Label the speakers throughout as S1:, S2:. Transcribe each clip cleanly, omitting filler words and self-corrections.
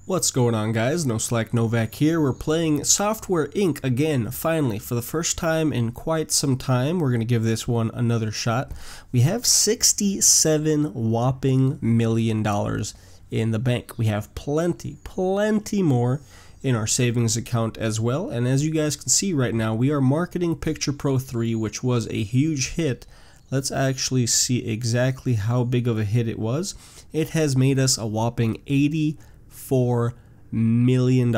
S1: What's going on, guys? NoSlack Novak here. We're playing Software Inc. again, finally, for the first time in quite some time. We're going to give this one another shot. We have $67 whopping million in the bank. We have plenty more in our savings account as well. And as you guys can see right now, we are marketing Picture Pro 3, which was a huge hit. Let's actually see exactly how big of a hit it was. It has made us a whopping $84 million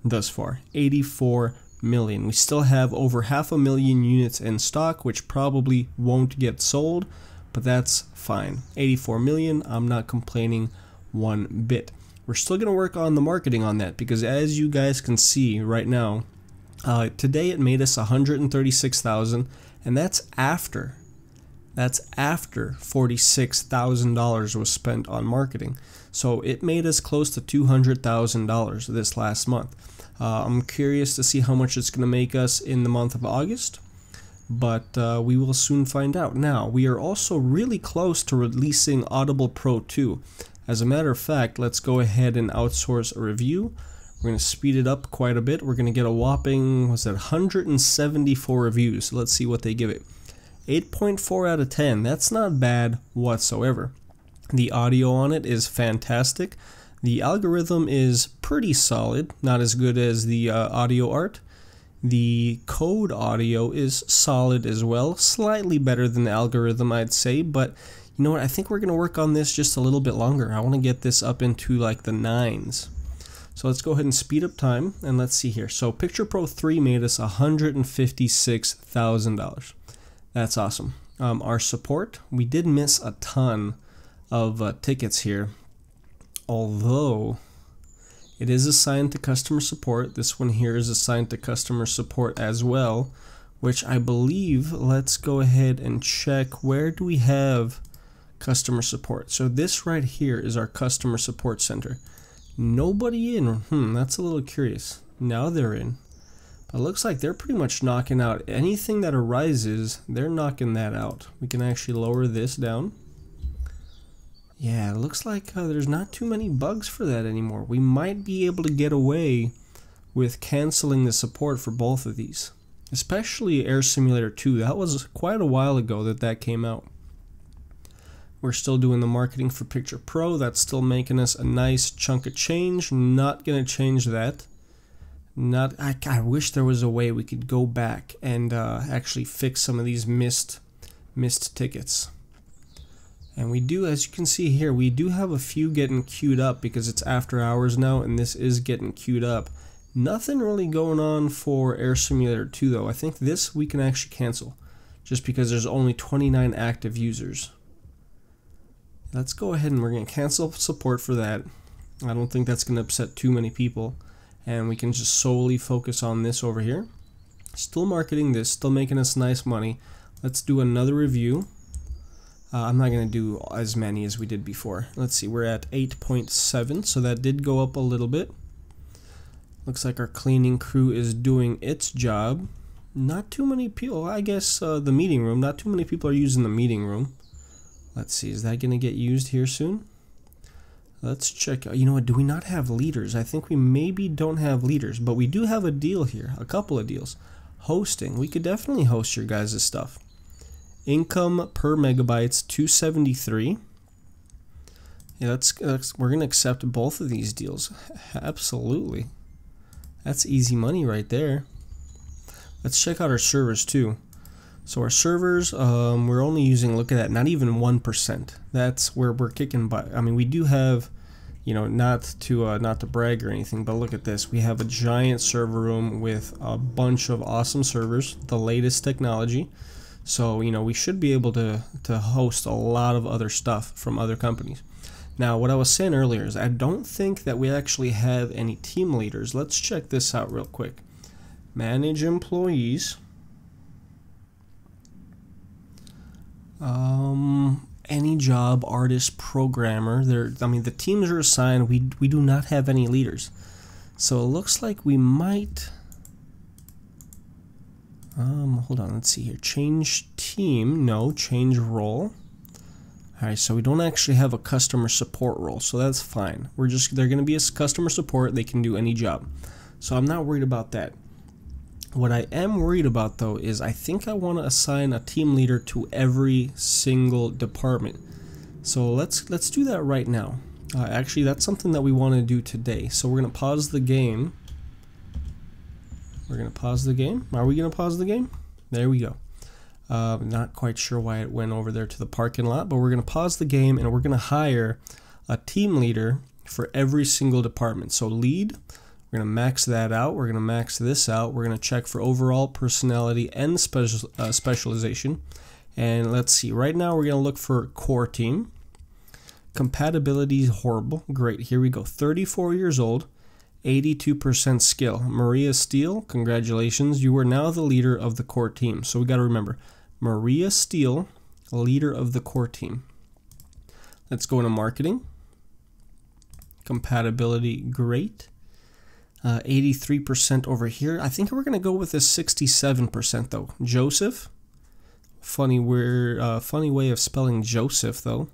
S1: thus far. 84 million. We still have over 500,000 units in stock, which probably won't get sold, but that's fine. 84 million, I'm not complaining one bit. We're still going to work on the marketing on that, because as you guys can see right now, today it made us 136,000, and that's after $46,000 was spent on marketing. So it made us close to $200,000 this last month. I'm curious to see how much it's going to make us in the month of August, but we will soon find out. Now, we are also really close to releasing Audible Pro 2. As a matter of fact, let's go ahead and outsource a review. We're going to speed it up quite a bit. We're going to get a whopping, what's that, 174 reviews. So let's see what they give it. 8.4 out of 10. That's not bad whatsoever. The audio on it is fantastic. The algorithm is pretty solid, not as good as the audio art. The code audio is solid as well, slightly better than the algorithm, I'd say, but you know what, I think we're going to work on this just a little bit longer. I want to get this up into like the 9s. So let's go ahead and speed up time, and let's see here. So Picture Pro 3 made us $156,000. That's awesome. Our support, we did miss a ton of tickets here, although it is assigned to customer support. This one here is assigned to customer support as well, which I believe, let's go ahead and check, where do we have customer support? So this right here is our customer support center. Nobody in. That's a little curious. Now they're in. But it looks like they're pretty much knocking out anything that arises. They're knocking that out. We can actually lower this down. Yeah, it looks like there's not too many bugs for that anymore. We might be able to get away with canceling the support for both of these, especially Air Simulator 2. That was quite a while ago that came out. We're still doing the marketing for Picture Pro. That's still making us a nice chunk of change. Not going to change that. I wish there was a way we could go back and actually fix some of these missed tickets. And we do, as you can see here, we do have a few getting queued up because it's after hours now, and this is getting queued up. Nothing really going on for Air Simulator 2 though. I think this we can actually cancel, just because there's only 29 active users. Let's go ahead and we're going to cancel support for that. I don't think that's going to upset too many people. And we can just solely focus on this over here. Still marketing this, still making us nice money. Let's do another review. I'm not going to do as many as we did before. Let's see, we're at 8.7, so that did go up a little bit. Looks like our cleaning crew is doing its job. Not too many people, I guess the meeting room, not too many people are using the meeting room. Let's see, is that going to get used here soon? Let's check. You know what, do we not have leaders? I think we maybe don't have leaders, but we do have a deal here, a couple of deals. Hosting, we could definitely host your guys' stuff. Income per megabytes, 273. Yeah, we're going to accept both of these deals. Absolutely. That's easy money right there. Let's check out our servers too. So our servers, we're only using, look at that, not even 1%. That's where we're kicking butt. I mean, we do have, you know, not to brag or anything, but look at this. We have a giant server room with a bunch of awesome servers, the latest technology. So, you know, we should be able to host a lot of other stuff from other companies. Now, what I was saying earlier is I don't think that we actually have any team leaders. Let's check this out real quick. Manage employees. Any job, artist, programmer. I mean, the teams are assigned. We do not have any leaders. So it looks like we might. Hold on, let's see here. Change team, no. Change role. Alright, so we don't actually have a customer support role, so that's fine. They're going to be a customer support, they can do any job. So I'm not worried about that. What I am worried about though is I think I want to assign a team leader to every single department. So let's do that right now. Actually, that's something that we want to do today. So we're going to pause the game. We're going to pause the game. Are we going to pause the game? There we go. Not quite sure why it went over there to the parking lot, but we're going to pause the game and we're going to hire a team leader for every single department. So lead, we're going to max that out. We're going to max this out. We're going to check for overall personality and specialization. And let's see, right now we're going to look for core team. Compatibility is horrible. Great, here we go. 34 years old, 82% skill. Maria Steele, congratulations. You are now the leader of the core team. So we got to remember, Maria Steele, leader of the core team. Let's go into marketing. Compatibility, great. 83% over here. I think we're going to go with this 67% though. Joseph, funny way of spelling Joseph though.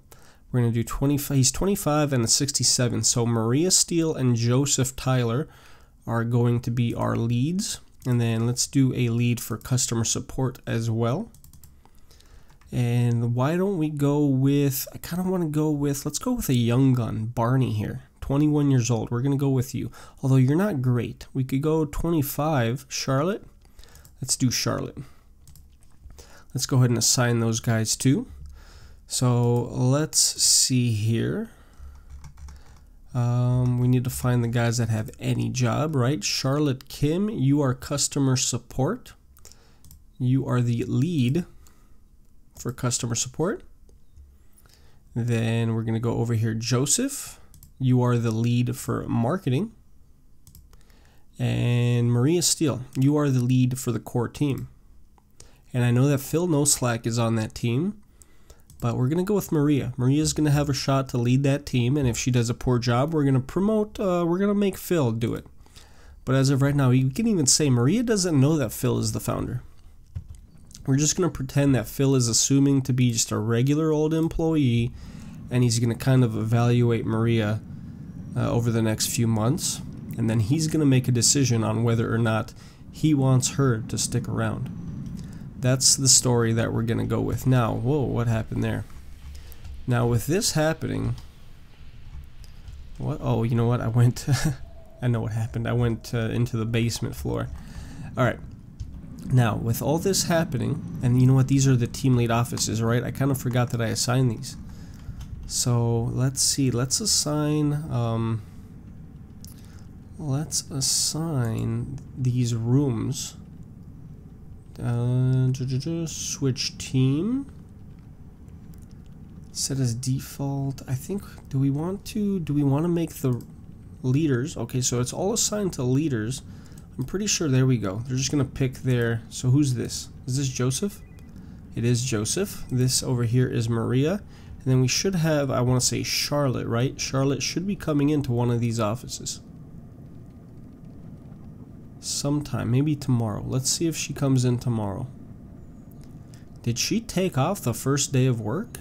S1: We're going to do 25. He's 25 and a 67. So Maria Steele and Joseph Tyler are going to be our leads. And then let's do a lead for customer support as well. And why don't we go with, I kind of want to go with, let's go with a young gun, Barney here. 21 years old. We're going to go with you. Although you're not great. We could go 25. Charlotte. Let's do Charlotte. Let's go ahead and assign those guys too. So let's see here. We need to find the guys that have any job, right? Charlotte Kim, you are customer support. You are the lead for customer support. Then we're going to go over here. Joseph, you are the lead for marketing. And Maria Steele, you are the lead for the core team. And I know that Phil NoSlack is on that team, but we're going to go with Maria. Maria's going to have a shot to lead that team, and if she does a poor job, we're going to promote, we're going to make Phil do it. But as of right now, you can even say Maria doesn't know that Phil is the founder. We're just going to pretend that Phil is assuming to be just a regular old employee, and he's going to kind of evaluate Maria over the next few months, and then he's going to make a decision on whether or not he wants her to stick around. That's the story that we're going to go with. Now, whoa, what happened there? Now, with this happening, what? Oh, you know what? I went, I know what happened. I went into the basement floor. All right. Now, with all this happening, and you know what? These are the team lead offices, right? I kind of forgot that I assigned these. So, let's see. Let's assign these rooms. Switch team. Set as default. I think, do we want to make the leaders? Okay, so it's all assigned to leaders. I'm pretty sure, there we go. They're just gonna pick their, so who's this? Is this Joseph? It is Joseph. This over here is Maria. And then we should have, I want to say Charlotte, right? Charlotte should be coming into one of these offices sometime, maybe tomorrow. Let's see if she comes in tomorrow. Did she take off the first day of work?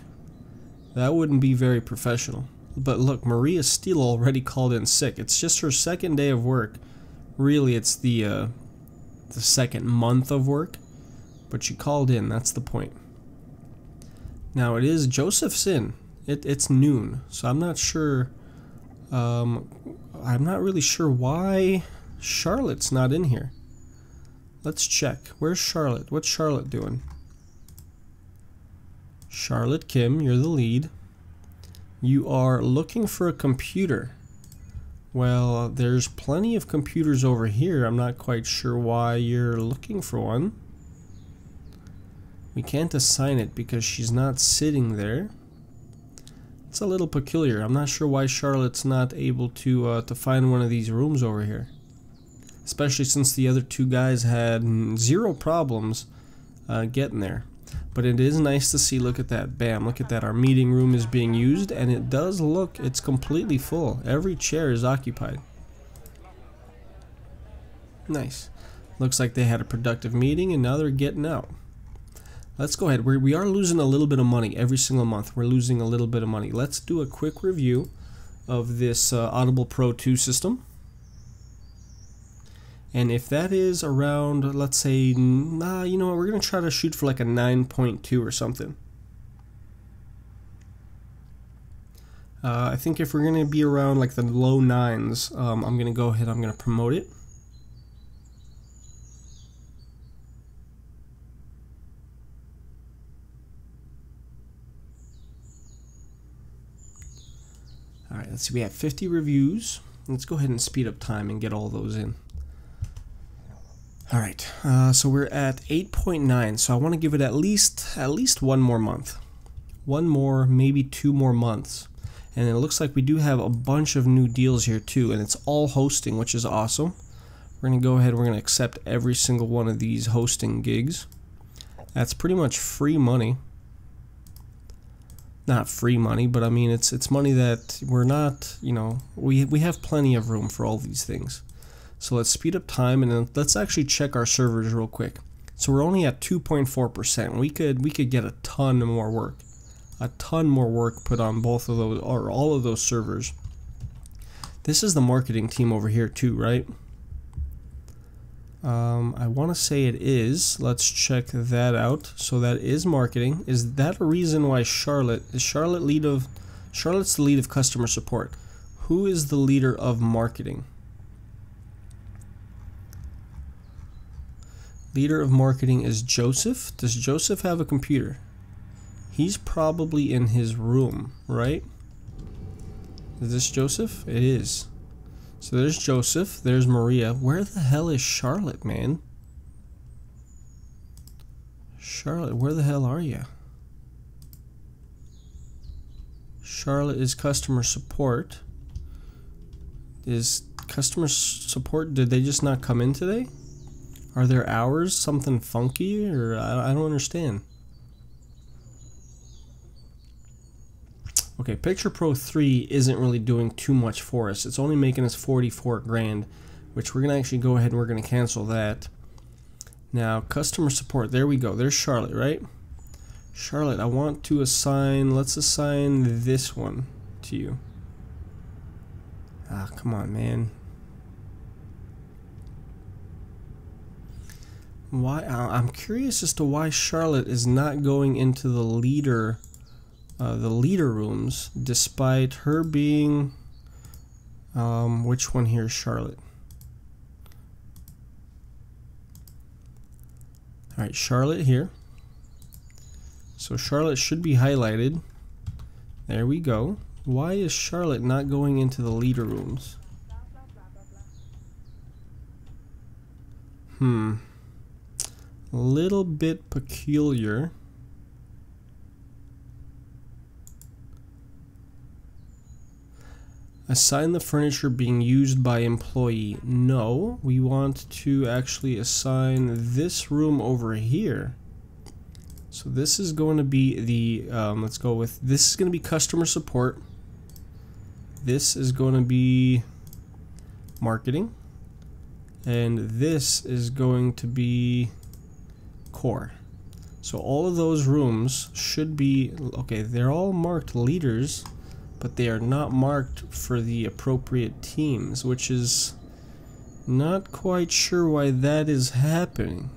S1: That wouldn't be very professional. But look, Maria Steele already called in sick. It's just her second day of work. Really, it's the second month of work. But she called in, that's the point. Now, it is Joseph's in. It's noon, so I'm not sure. I'm not really sure why Charlotte's not in here. Let's check. Where's Charlotte? What's Charlotte doing? Charlotte Kim, you're the lead. You are looking for a computer. Well, there's plenty of computers over here. I'm not quite sure why you're looking for one. We can't assign it because she's not sitting there. It's a little peculiar. I'm not sure why Charlotte's not able to find one of these rooms over here. Especially since the other two guys had zero problems getting there. But it is nice to see, look at that, bam, look at that, our meeting room is being used, and it does look, it's completely full. Every chair is occupied. Nice. Looks like they had a productive meeting and now they're getting out. let's go ahead. We are losing a little bit of money every single month. We're losing a little bit of money. Let's do a quick review of this Audible Pro 2 system. And if that is around, let's say, you know what, we're going to try to shoot for like a 9.2 or something. I think if we're going to be around like the low 9s, I'm going to go ahead, I'm going to promote it. Alright, let's see, we have 50 reviews. Let's go ahead and speed up time and get all those in. Alright, so we're at 8.9, so I want to give it at least one more month. One more, maybe 2 more months. And it looks like we do have a bunch of new deals here too, and it's all hosting, which is awesome. We're going to go ahead, we're going to accept every single one of these hosting gigs. That's pretty much free money. Not free money, but I mean it's money that we're not, you know, we have plenty of room for all these things. So let's speed up time and then let's actually check our servers real quick. So we're only at 2.4%. We could get a ton more work. A ton more work put on both of those or all of those servers. This is the marketing team over here too, right? I want to say it is. Let's check that out. So that is marketing. Is that a reason why Charlotte's the lead of customer support? Who is the leader of marketing? Leader of marketing is Joseph. Does Joseph have a computer? He's probably in his room, right? Is this Joseph? It is. So there's Joseph, there's Maria. Where the hell is Charlotte, man? Charlotte, where the hell are you? Charlotte is customer support. Is customer support, did they just not come in today? Are their hours something funky, or I don't understand. Okay, Picture Pro 3 isn't really doing too much for us. It's only making us 44 grand, which we're going to actually go ahead and we're going to cancel that. Now, customer support, there we go. There's Charlotte, right? Charlotte, I want to assign, let's assign this one to you. Ah, come on, man. Why? I'm curious as to why Charlotte is not going into the leader rooms, despite her being, which one here is Charlotte? Alright, Charlotte here. So Charlotte should be highlighted. There we go. Why is Charlotte not going into the leader rooms? A little bit peculiar. Assign the furniture being used by employee. No, we want to actually assign this room over here. So this is going to be the, let's go with, this is going to be customer support. This is going to be marketing. And this is going to be core. So all of those rooms should be, okay, they're all marked leaders, but they are not marked for the appropriate teams, which is not quite sure why that is happening.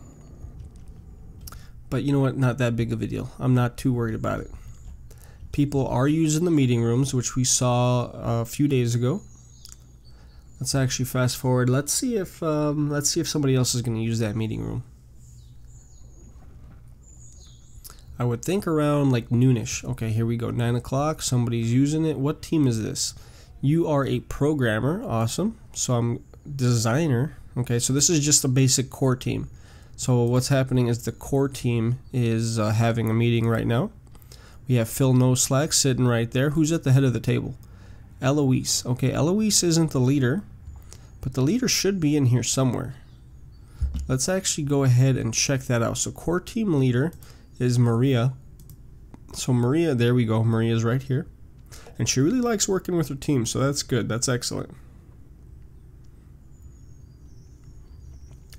S1: But you know what, not that big of a deal. I'm not too worried about it. People are using the meeting rooms, which we saw a few days ago. Let's actually fast forward. Let's see if somebody else is going to use that meeting room. I would think around like noonish. Okay, here we go. 9 o'clock. Somebody's using it. What team is this? You are a programmer. Awesome. So I'm designer. Okay, so this is just a basic core team. So what's happening is the core team is having a meeting right now. We have Phil NoSlack sitting right there. Who's at the head of the table? Eloise. Okay, Eloise isn't the leader, but the leader should be in here somewhere. Let's actually go ahead and check that out. So core team leader is Maria. So Maria, there we go. Maria's right here. And she really likes working with her team, so that's good. That's excellent.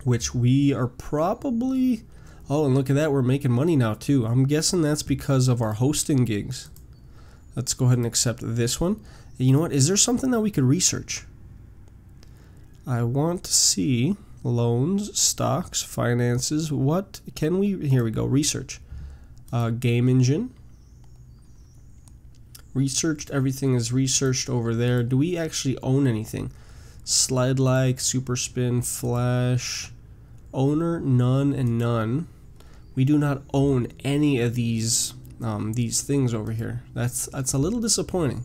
S1: Which we are probably Oh, and look at that, we're making money now too. I'm guessing that's because of our hosting gigs. Let's go ahead and accept this one. You know what, is there something that we could research? I want to see loans, stocks, finances. What can we, here we go, research. Game engine. Researched, everything is researched over there. Do we actually own anything? Slide like, super spin, flash, owner, none, and none. We do not own any of these things over here. That's a little disappointing.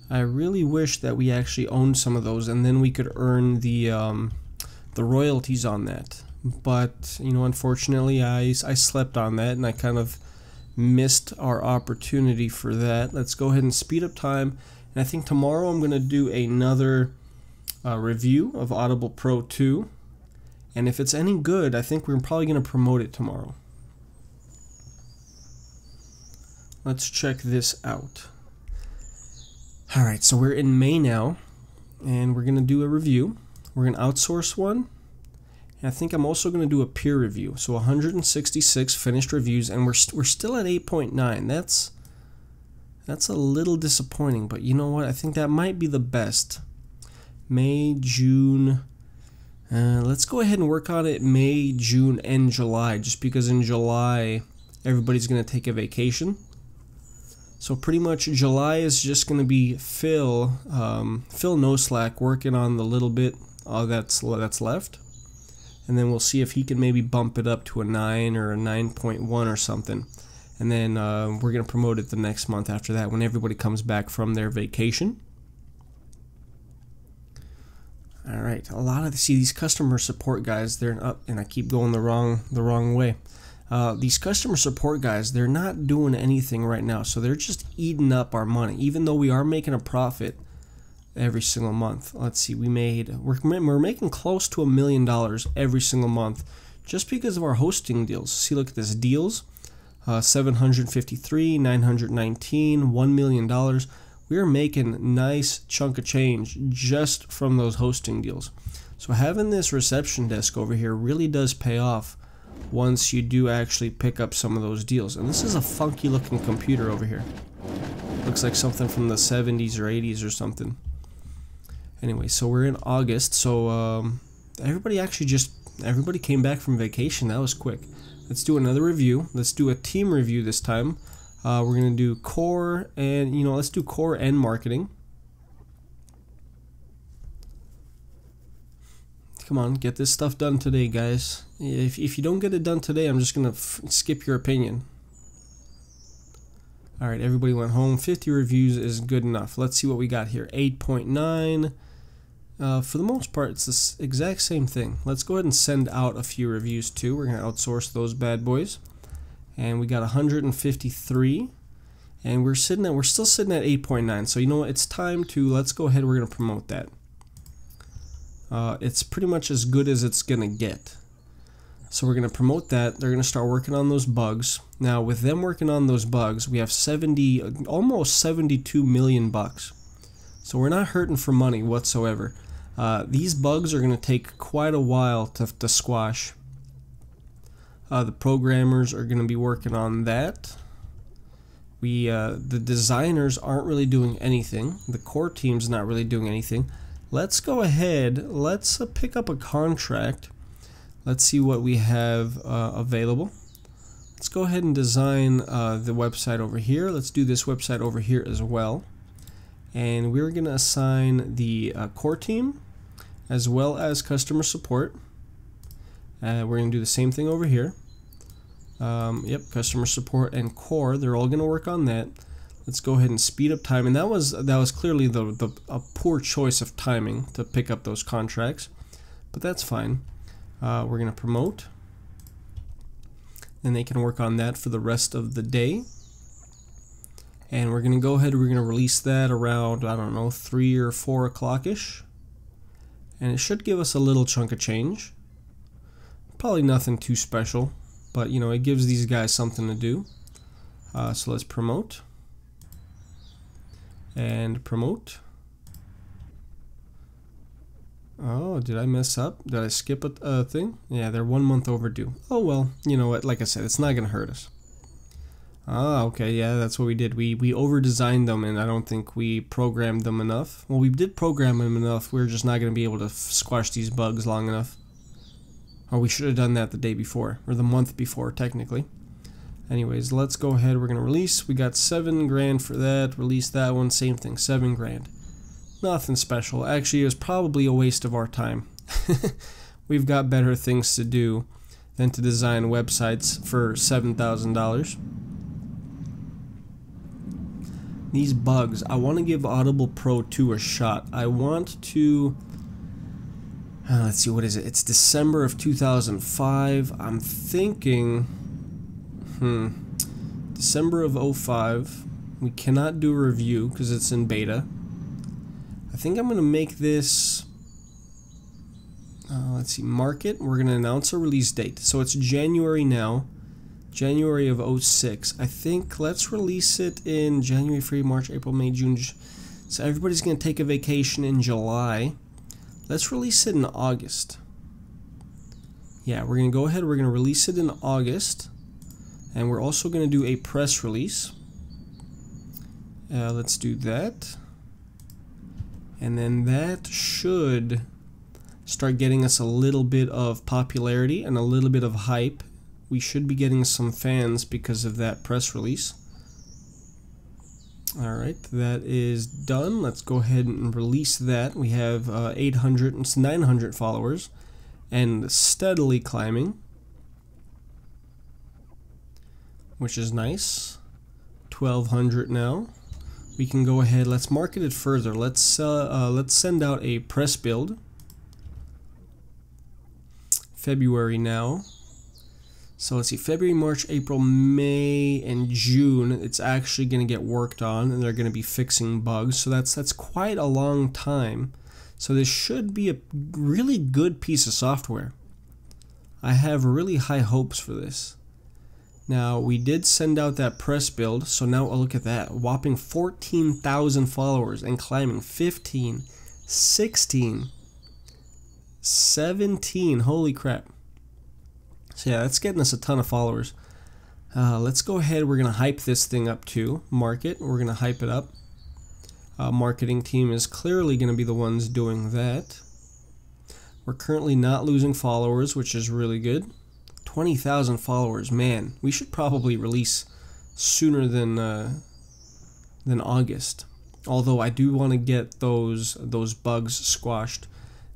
S1: I really wish that we actually owned some of those, and then we could earn the royalties on that. But you know, unfortunately, I slept on that, and I kind of missed our opportunity for that. Let's go ahead and speed up time. And I think tomorrow I'm going to do another review of Audible Pro 2. And if it's any good, I think we're probably going to promote it tomorrow. Let's check this out. Alright, so we're in May now, and we're going to do a review. We're going to outsource one. And I think I'm also going to do a peer review. So 166 finished reviews, and we're still at 8.9. That's a little disappointing, but you know what? I think that might be the best. May, June. Let's go ahead and work on it May, June, and July, just because in July everybody's going to take a vacation. So pretty much July is just going to be Phil NoSlack working on the little bit that's left. And then we'll see if he can maybe bump it up to a 9 or a 9.1 or something. And then we're going to promote it the next month after that when everybody comes back from their vacation. Alright, a lot of these customer support guys, they're up, and I keep going the wrong way. These customer support guys, they're not doing anything right now, so they're just eating up our money, even though we are making a profit every single month. Let's see, we're making close to $1 million every single month just because of our hosting deals. See, look at this, deals, 753, 919, $1 million. We are making a nice chunk of change just from those hosting deals. So having this reception desk over here really does pay off once you do actually pick up some of those deals. And this is a funky looking computer over here. Looks like something from the 70s or 80s or something. Anyway, so we're in August, so everybody came back from vacation. That was quick. Let's do another review. Let's do a team review this time. We're gonna do core and let's do core and marketing. Come on, get this stuff done today, guys. If you don't get it done today, I'm just gonna skip your opinion. All right, everybody went home. 50 reviews is good enough. Let's see what we got here. 8.9. For the most part, it's the exact same thing. Let's go ahead and send out a few reviews too. We're gonna outsource those bad boys. And we got 153, and we're still sitting at 8.9. So you know what? It's time to, let's go ahead. We're gonna promote that. It's pretty much as good as it's gonna get. So we're gonna promote that. They're gonna start working on those bugs. Now with them working on those bugs, we have almost 72 million bucks. So we're not hurting for money whatsoever. These bugs are gonna take quite a while to squash. The programmers are going to be working on that. The designers aren't really doing anything. The core team's not really doing anything. Let's go ahead. Let's pick up a contract. Let's see what we have available. Let's go ahead and design the website over here. Let's do this website over here as well. And we're going to assign the core team as well as customer support. We're going to do the same thing over here. Yep, customer support and core, they're all going to work on that. Let's go ahead and speed up time. And that was clearly a poor choice of timing to pick up those contracts, but that's fine. We're going to promote, and they can work on that for the rest of the day. And we're going to go ahead, we're going to release that around, I don't know, 3 or 4 o'clock-ish. And it should give us a little chunk of change. Probably nothing too special, but it gives these guys something to do. So let's promote and promote. Oh, did I mess up? Did I skip a thing? Yeah, they're 1 month overdue. Oh well, you know what, like I said, it's not gonna hurt us. Ah, okay, yeah, that's what we did. We over-designed them, and I don't think we programmed them enough. Well, we did program them enough, we're just not gonna be able to squash these bugs long enough. Or we should have done that the day before, or the month before, technically. Anyways, let's go ahead, we're gonna release. We got 7 grand for that, release that one, same thing, 7 grand. Nothing special. Actually, it was probably a waste of our time. We've got better things to do than to design websites for $7,000. These bugs, I want to give Audible Pro 2 a shot. I want to... let's see, what is it? It's December of 2005. I'm thinking... December of 05. We cannot do a review because it's in beta. I think I'm going to make this, let's see, market. We're going to announce a release date. So it's January now, January of 06. I think let's release it in January, February, March, April, May, June. So everybody's going to take a vacation in July. Let's release it in August. Yeah, we're going to go ahead. We're going to release it in August. And we're also going to do a press release. Let's do that. And then that should start getting us a little bit of popularity and a little bit of hype. We should be getting some fans because of that press release. Alright, that is done. Let's go ahead and release that. We have 800 and 900 followers and steadily climbing, which is nice. 1,200 now. We can go ahead, let's market it further. Let's send out a press build. February now. So let's see, February, March, April, May, and June. It's actually going to get worked on, and they're going to be fixing bugs. So that's quite a long time. So this should be a really good piece of software. I have really high hopes for this. Now, we did send out that press build, so now look at that. Whopping 14,000 followers and climbing 15, 16, 17. Holy crap. So yeah, that's getting us a ton of followers. Let's go ahead. We're going to hype this thing up too. Market. We're going to hype it up. Marketing team is clearly going to be the ones doing that. We're currently not losing followers, which is really good. 20,000 followers, man. We should probably release sooner than August. Although I do want to get those bugs squashed.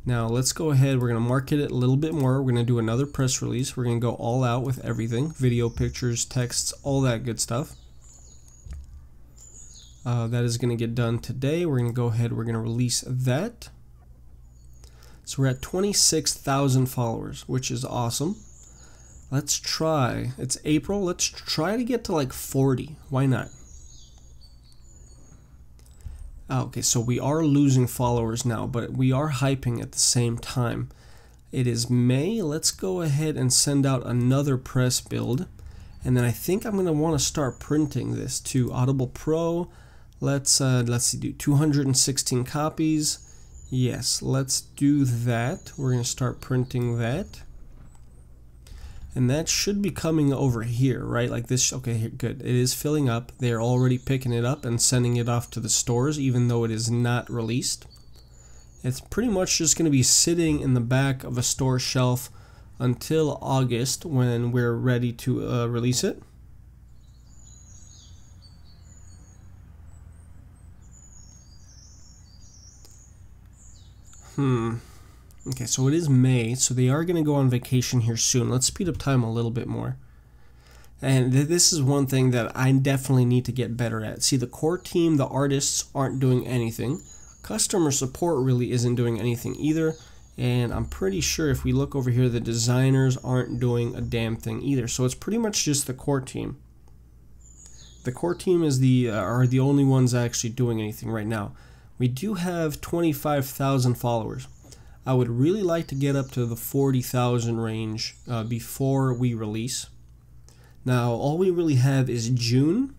S1: Now let's go ahead. We're going to market it a little bit more. We're going to do another press release. We're going to go all out with everything: video, pictures, texts, all that good stuff. That is going to get done today. We're going to go ahead. We're going to release that. So we're at 26,000 followers, which is awesome. Let's try, it's April, let's try to get to like 40. Why not? Okay, so we are losing followers now, but we are hyping at the same time. It is May. Let's go ahead and send out another press build. And then I think I'm going to want to start printing this to Audible Pro. Let's see, do 216 copies. Yes, let's do that. We're going to start printing that. And that should be coming over here, right? Like this. Okay, here, good. It is filling up. They're already picking it up and sending it off to the stores, even though it is not released. It's pretty much just going to be sitting in the back of a store shelf until August, when we're ready to release it. Okay, so it is May, so they are going to go on vacation here soon. Let's speed up time a little bit more. And this is one thing that I definitely need to get better at. See, the core team, the artists, aren't doing anything. Customer support really isn't doing anything either. And I'm pretty sure if we look over here, the designers aren't doing a damn thing either. So it's pretty much just the core team. The core team is are the only ones actually doing anything right now. We do have 25,000 followers. I would really like to get up to the 40,000 range before we release. Now, all we really have is June.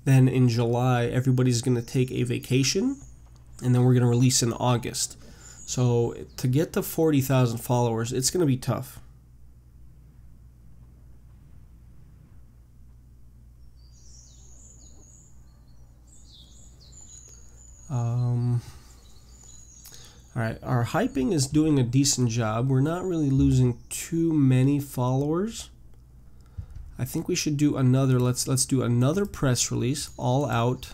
S1: Then in July, everybody's going to take a vacation. And then we're going to release in August. So to get to 40,000 followers, it's going to be tough. Alright, our hyping is doing a decent job. We're not really losing too many followers. I think we should do another, let's do another press release, all out.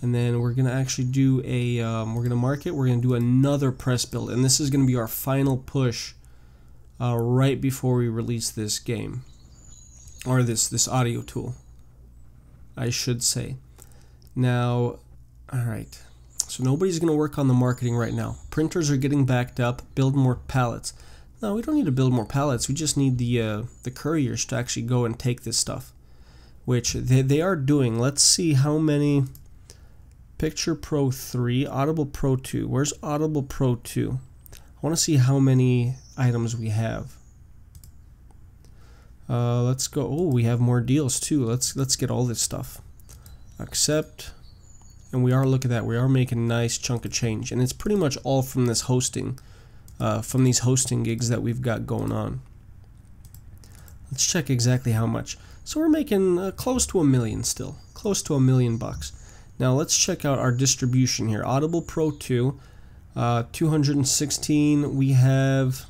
S1: And then we're going to actually do a, we're going to mark it, we're going to do another press build. And this is going to be our final push right before we release this game. Or this audio tool, I should say. Now, alright. So nobody's going to work on the marketing right now. Printers are getting backed up. Build more pallets. No, we don't need to build more pallets. We just need the couriers to actually go and take this stuff, which they are doing. Let's see how many. Picture Pro 3, Audible Pro 2. Where's Audible Pro 2? I want to see how many items we have. Let's go. Oh, we have more deals too. Let's get all this stuff. Accept. And we are, look at that, we are making a nice chunk of change. And it's pretty much all from this hosting, from these hosting gigs that we've got going on. Let's check exactly how much. So we're making close to $1 million still. Close to $1 million bucks. Now let's check out our distribution here. Audible Pro 2, 216. We have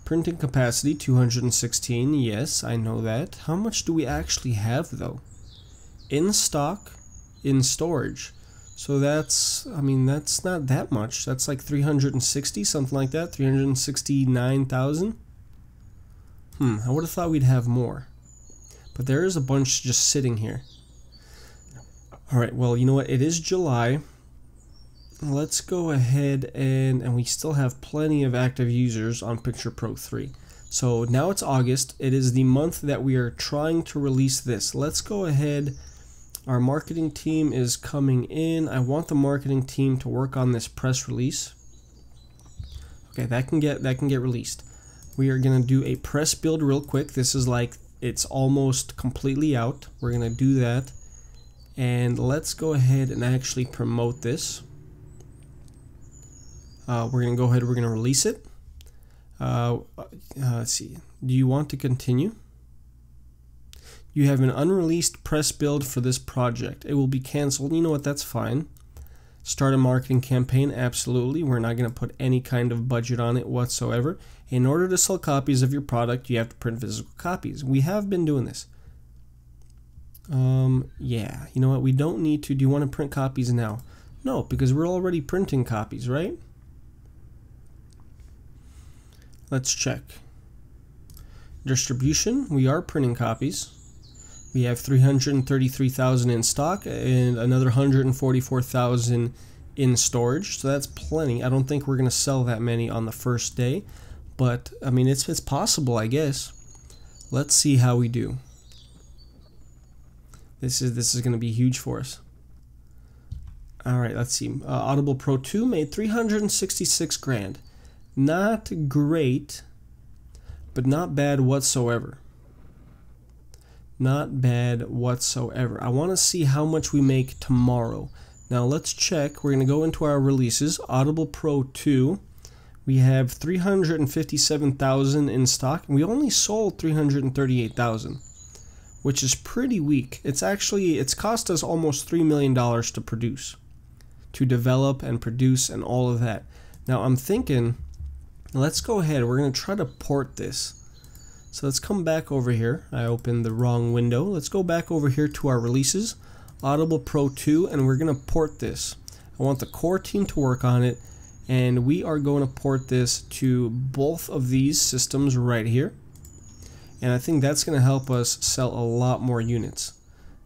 S1: printing capacity, 216. Yes, I know that. How much do we actually have though? In stock, in storage. So that's, I mean, that's not that much. That's like 360, something like that. 369,000. I would have thought we'd have more. But there is a bunch just sitting here. Alright, well, you know what? It is July. Let's go ahead and we still have plenty of active users on Picture Pro 3. So now it's August. It is the month that we are trying to release this. Let's go ahead. Our marketing team is coming in. I want the marketing team to work on this press release. Okay, that can get released. We are going to do a press build real quick. This is like, it's almost completely out. We're going to do that. And let's go ahead and actually promote this. We're going to go ahead, we're going to release it. Let's see. Do you want to continue? You have an unreleased press build for this project. It will be canceled. You know what? That's fine. Start a marketing campaign. Absolutely. We're not going to put any kind of budget on it whatsoever. In order to sell copies of your product, you have to print physical copies. We have been doing this. Yeah. You know what? We don't need to. Do you want to print copies now? No, because we're already printing copies, right? Let's check. Distribution. We are printing copies. We have 333,000 in stock and another 144,000 in storage. So that's plenty. I don't think we're going to sell that many on the first day, but I mean it's possible, I guess. Let's see how we do. This is going to be huge for us. All right, let's see. Audible Pro 2 made 366 grand. Not great, but not bad whatsoever. Not bad whatsoever. I want to see how much we make tomorrow. Now let's check. We're going to go into our releases. Audible Pro 2. We have 357,000 in stock. We only sold 338,000, which is pretty weak. It's cost us almost $3 million to produce, to develop and produce and all of that. Now I'm thinking, let's go ahead. We're going to try to port this. So let's come back over here. I opened the wrong window. Let's go back over here to our releases, Audible Pro 2, and we're going to port this. I want the core team to work on it, and we are going to port this to both of these systems right here. And I think that's going to help us sell a lot more units.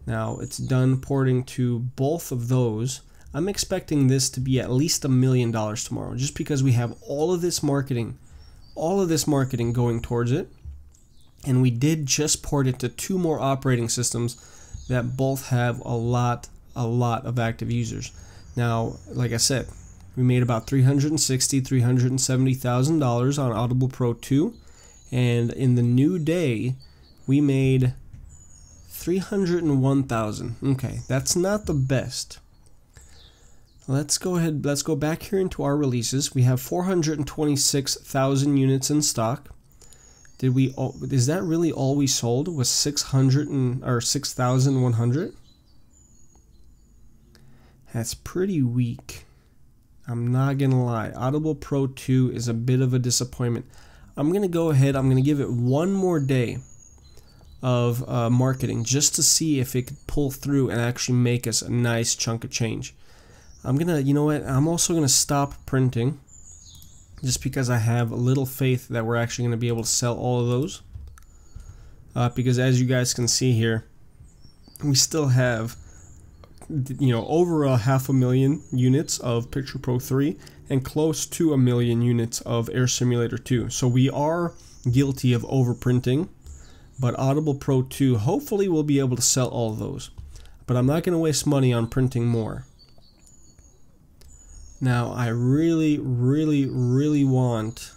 S1: Now it's done porting to both of those. I'm expecting this to be at least $1 million tomorrow, just because we have all of this marketing going towards it. And we did just port it to 2 more operating systems that both have a lot of active users. Now, like I said, we made about $370,000 on Audible Pro 2, and in the new day, we made $301,000. Okay, that's not the best. Let's go ahead, let's go back here into our releases. We have 426,000 units in stock. Is that really all we sold? Was 6,100? That's pretty weak. I'm not gonna lie. Audible Pro 2 is a bit of a disappointment. I'm gonna go ahead, I'm gonna give it one more day of marketing just to see if it could pull through and actually make us a nice chunk of change. I'm gonna, you know what, I'm also gonna stop printing just because I have a little faith that we're actually gonna be able to sell all of those. Because as you guys can see here, we still have, you know, over 500,000 units of Picture Pro 3 and close to 1 million units of Air Simulator 2. So we are guilty of overprinting, but Audible Pro 2 hopefully will be able to sell all of those. But I'm not going to waste money on printing more. Now I really want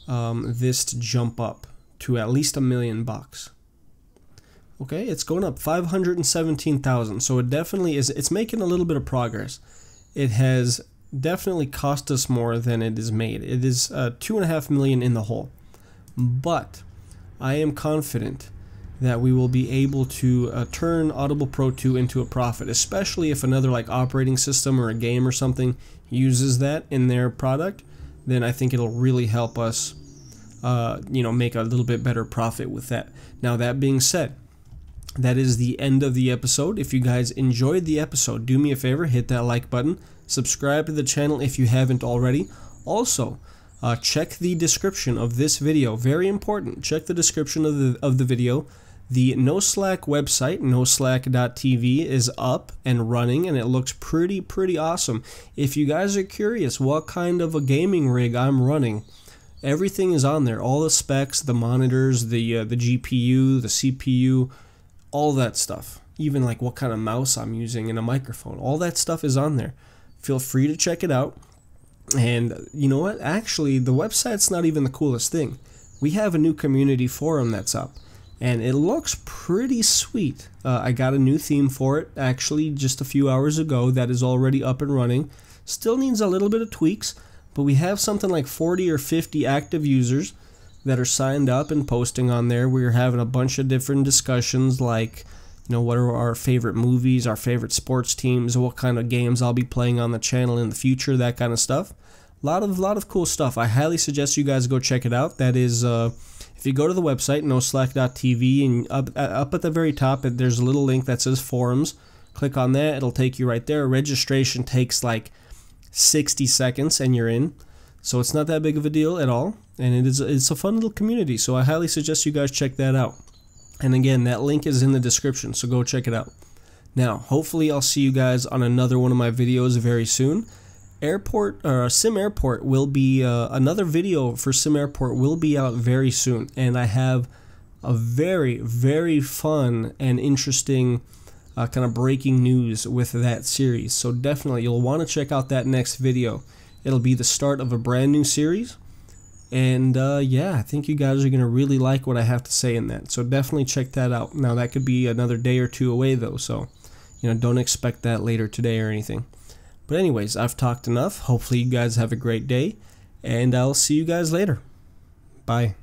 S1: this to jump up to at least $1 million. Okay, it's going up 517,000, so it definitely is, it's making a little bit of progress. It has definitely cost us more than it is made. It is 2.5 million in the hole. But I am confident that we will be able to turn Audible Pro 2 into a profit, especially if another like operating system or a game or something uses that in their product. Then I think it'll really help us you know, make a little bit better profit with that. Now that being said, that is the end of the episode. If you guys enjoyed the episode, do me a favor, hit that like button, subscribe to the channel if you haven't already. Also, check the description of this video. Very important. Check the description of the video. The NoSlack website, noslack.tv, is up and running, and it looks pretty awesome. If you guys are curious what kind of a gaming rig I'm running, everything is on there. All the specs, the monitors, the GPU, the CPU, all that stuff. Even like what kind of mouse I'm using and a microphone. All that stuff is on there. Feel free to check it out. And you know what? Actually, the website's not even the coolest thing. We have a new community forum that's up, and it looks pretty sweet. I got a new theme for it actually just a few hours ago that is already up and running. Still needs a little bit of tweaks, but we have something like 40 or 50 active users that are signed up and posting on there. We're having a bunch of different discussions like, you know, what are our favorite movies, our favorite sports teams, what kind of games I'll be playing on the channel in the future, that kind of stuff. A lot of cool stuff. I highly suggest you guys go check it out. That is, if you go to the website, noslack.tv, and up at the very top, there's a little link that says forums. Click on that, it'll take you right there. Registration takes like 60 seconds and you're in. So it's not that big of a deal at all, and it's a fun little community, so I highly suggest you guys check that out. And again, that link is in the description, so go check it out. Now, hopefully I'll see you guys on another one of my videos very soon. Sim Airport will be, another video for Sim Airport will be out very soon, and I have a very fun and interesting kind of breaking news with that series. So definitely you'll want to check out that next video. It'll be the start of a brand new series, and yeah, I think you guys are going to really like what I have to say in that, so definitely check that out. Now that could be another day or two away though, so you know, don't expect that later today or anything. But anyways, I've talked enough. Hopefully you guys have a great day, and I'll see you guys later. Bye.